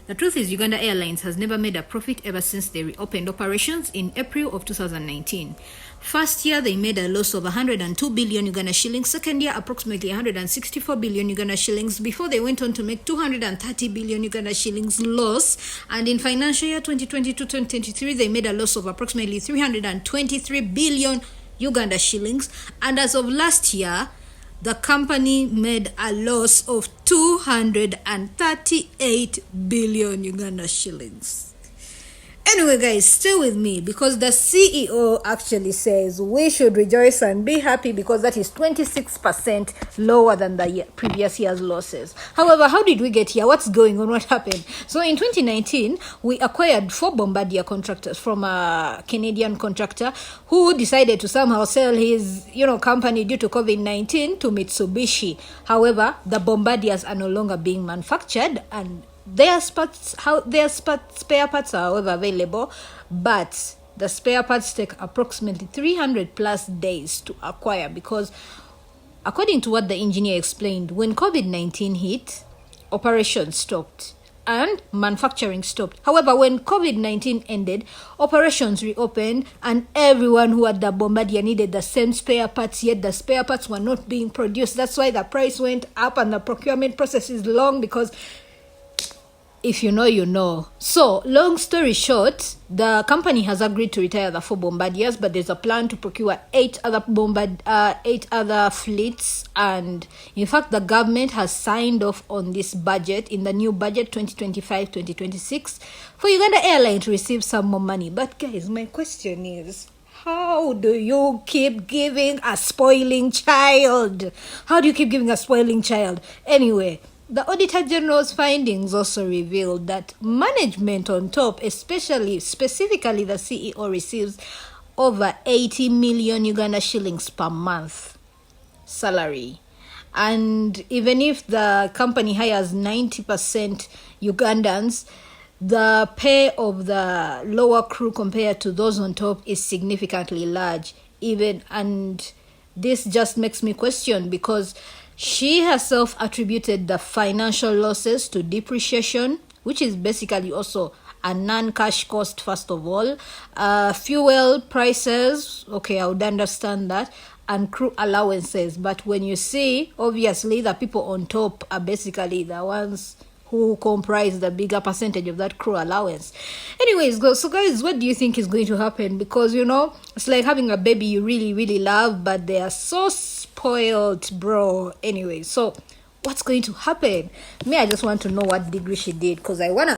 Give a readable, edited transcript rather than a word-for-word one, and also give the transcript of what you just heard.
The truth is, Uganda Airlines has never made a profit ever since they reopened operations in April of 2019. First year, they made a loss of 102 billion Uganda shillings. Second year, approximately 164 billion Uganda shillings, before they went on to make 230 billion Uganda shillings loss. And in financial year 2022-2023, they made a loss of approximately 323 billion Uganda shillings. And as of last year, the company made a loss of 238 billion Uganda shillings. Anyway, guys, stay with me, because the CEO actually says we should rejoice and be happy because that is 26% lower than the previous year's losses. However, how did we get here? What's going on? What happened? So in 2019, we acquired 4 Bombardier contractors from a Canadian contractor who decided to somehow sell his, company due to COVID-19 to Mitsubishi. However, the Bombardiers are no longer being manufactured, and their spare parts are, however, available, but the spare parts take approximately 300 plus days to acquire, because according to what the engineer explained, when COVID-19 hit, operations stopped and manufacturing stopped. However, when COVID-19 ended, operations reopened, and everyone who had the Bombardier needed the same spare parts, yet the spare parts were not being produced. That's why the price went up, and the procurement process is long, because if you know, you know. So, long story short, the company has agreed to retire the 4 Bombardiers, but there's a plan to procure 8 other fleets. And in fact, the government has signed off on this budget, in the new budget 2025-2026, for Uganda Airlines to receive some more money. But guys, my question is, how do you keep giving a spoiling child? How do you keep giving a spoiling child? Anyway, the Auditor General's findings also revealed that management on top, specifically the CEO, receives over 80 million Uganda shillings per month salary. And even if the company hires 90% Ugandans, the pay of the lower crew compared to those on top is significantly large. And this just makes me question, because she herself attributed the financial losses to depreciation, which is basically also a non-cash cost, first of all. Fuel prices, okay, I would understand that, and crew allowances. But when you see, obviously, the people on top are basically the ones who comprise the bigger percentage of that crew allowance. Anyways, so guys, what do you think is going to happen? Because, it's like having a baby you really, really love, but they are so spoiled, bro. Anyway, so what's going to happen? I just want to know what degree she did, because I want to